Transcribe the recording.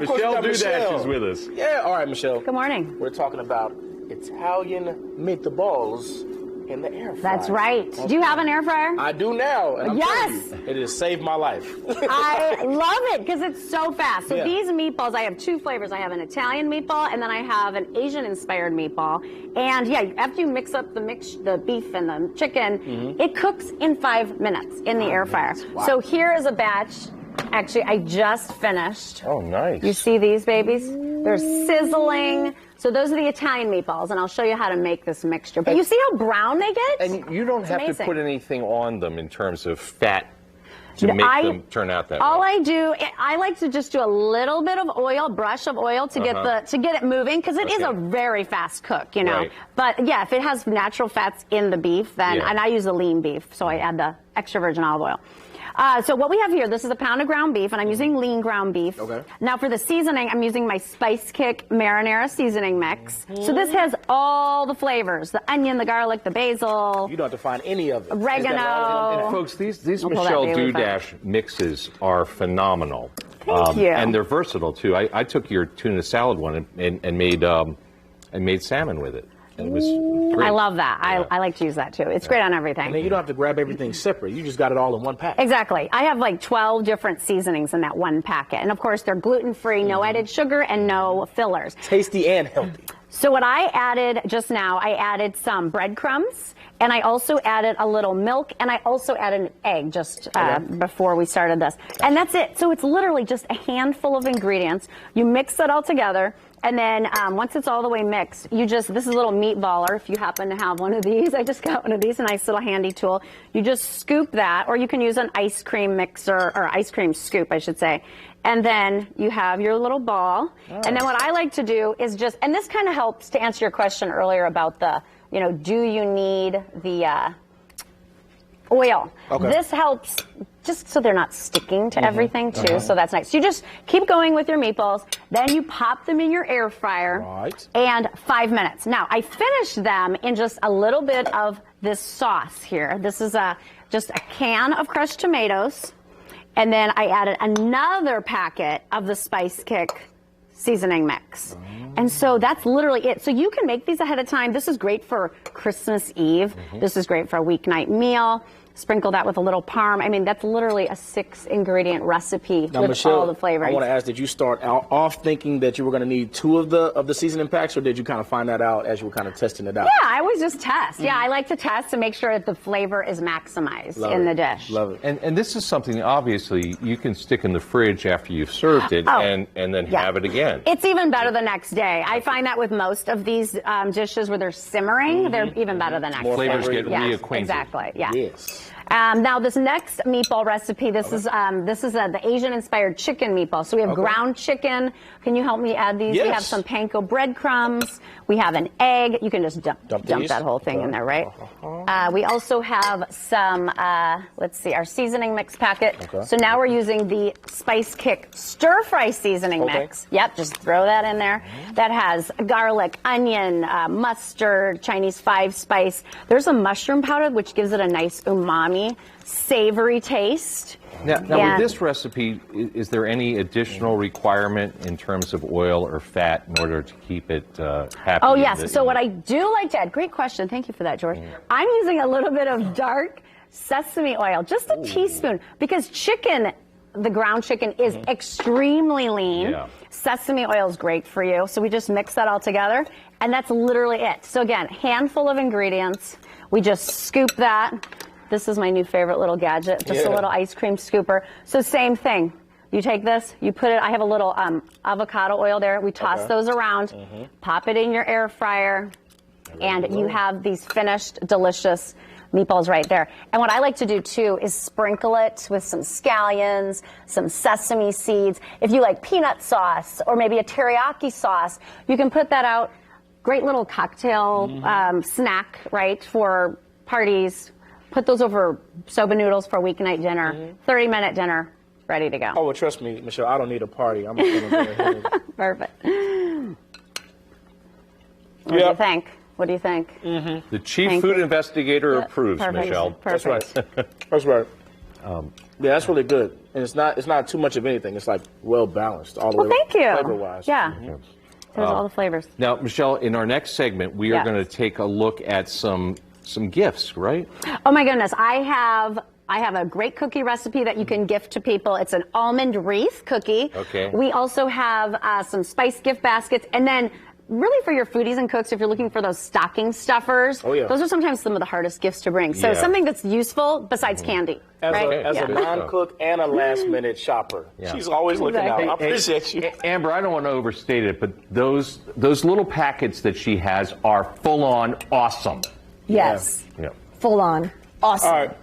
of course, Michelle we got Dudash is with us. Yeah, all right, Michelle. Good morning. We're talking about Italian meatballs in the air fryer. That's right. Okay. Do you have an air fryer? I do now. And I'm Yes. telling you, it has saved my life. I love it because it's so fast. So Yeah. these meatballs, I have two flavors. I have an Italian meatball and then I have an Asian-inspired meatball. And yeah, after you mix up the beef and the chicken, it cooks in 5 minutes in the air fryer. Wow. So here is a batch. Actually, I just finished. Oh, nice. You see these babies? They're sizzling. So those are the Italian meatballs, and I'll show you how to make this mixture. But you see how brown they get? And you don't have to amazing. put anything on them in terms of fat to make them turn out that all way. I do, I like to just do a little bit of oil, brush of oil to get it moving because it is a very fast cook, you know. Right. But yeah, if it has natural fats in the beef, then and I use the lean beef, so I add the extra virgin olive oil. So what we have here, this is a pound of ground beef, and I'm using lean ground beef. Okay. Now for the seasoning, I'm using my Spice Kick marinara seasoning mix. So this has all the flavors: the onion, the garlic, the basil. You don't have to find any of it. Oregano. And folks, these pull that Michelle Bailey Dudash mixes are phenomenal. Thank you. And they're versatile too. I took your tuna salad one and made salmon with it. And it was great. I love that. Yeah. I like to use that too. It's great on everything. And then you don't have to grab everything separate. You just got it all in one pack. Exactly. I have like 12 different seasonings in that one packet. And of course, they're gluten-free, no added sugar, and no fillers. Tasty and healthy. So what I added just now, I added some breadcrumbs, and I also added a little milk, and I also added an egg just before we started this. And that's it. So it's literally just a handful of ingredients. You mix it all together. And then once it's all the way mixed, this is a little meatballer, if you happen to have one of these. I just got one of these, a nice little handy tool. You just scoop that, or you can use an ice cream mixer, or ice cream scoop, I should say. And then you have your little ball. And then what I like to do is and this kind of helps to answer your question earlier about do you need the oil? Okay. This helps just so they're not sticking to everything too, so that's nice. So you just keep going with your meatballs, then you pop them in your air fryer, and 5 minutes. Now, I finished them in just a little bit of this sauce here. This is just a can of crushed tomatoes, and then I added another packet of the Spice Kick seasoning mix. And so that's literally it. So you can make these ahead of time. This is great for Christmas Eve. This is great for a weeknight meal. Sprinkle that with a little parm. I mean, that's literally a 6-ingredient recipe now, with Michelle, all the flavors. I want to ask, did you start off thinking that you were going to need 2 of the seasoning packs, or did you kind of find that out as you were kind of testing it out? Yeah, I always just test. Yeah, I like to test to make sure that the flavor is maximized in the dish. Love it. And this is something, obviously, you can stick in the fridge after you've served it and then have it again. It's even better the next day. I find that with most of these dishes where they're simmering, they're even better the next day. Flavors get reacquainted. Exactly, yeah. Yes. Now this next meatball recipe, this is the Asian-inspired chicken meatball. So we have ground chicken. Can you help me add these? Yes. We have some panko breadcrumbs. We have an egg. You can just dump that whole thing in there, right? We also have some, let's see, our seasoning mix packet. So now we're using the Spice Kick stir-fry seasoning mix. Yep, just throw that in there. That has garlic, onion, mustard, Chinese 5-spice. There's a mushroom powder, which gives it a nice umami, savory taste. Now with this recipe, is there any additional requirement in terms of oil or fat in order to keep it happy? Oh, yes. So what I do like to add, great question. Thank you for that, George. I'm using a little bit of dark sesame oil, just a teaspoon, because the ground chicken is extremely lean. Yeah. Sesame oil is great for you. So we just mix that all together, and that's literally it. So again, handful of ingredients. We just scoop that. This is my new favorite little gadget, just a little ice cream scooper. So same thing. You take this, you put it, I have a little avocado oil there. We toss those around, pop it in your air fryer, and you have these finished, delicious meatballs right there. And what I like to do too is sprinkle it with some scallions, some sesame seeds. If you like peanut sauce or maybe a teriyaki sauce, you can put that out. Great little cocktail snack, right, for parties. Put those over soba noodles for a weeknight dinner, 30-minute dinner, ready to go. Oh, well, trust me, Michelle, I don't need a party. I'm just going to go ahead. Perfect. What do you think? What do you think? The chief food investigator approves, Perfect. Michelle. Perfect. That's right. That's right. Yeah, that's really good. And it's not too much of anything. It's like well balanced all the way. Thank you. Flavor-wise. Yeah. There's all the flavors. Now, Michelle, in our next segment, we are going to take a look at some gifts, right? Oh my goodness, I have a great cookie recipe that you can gift to people. It's an almond wreath cookie. Okay. We also have some spice gift baskets, and then really for your foodies and cooks, if you're looking for those stocking stuffers, those are sometimes some of the hardest gifts to bring. So something that's useful besides candy. As right? a non-cook and a last-minute shopper, she's always looking out. I appreciate you. Amber, I don't want to overstate it, but those little packets that she has are full-on awesome. Yes. Yeah. Full on. Awesome. All right.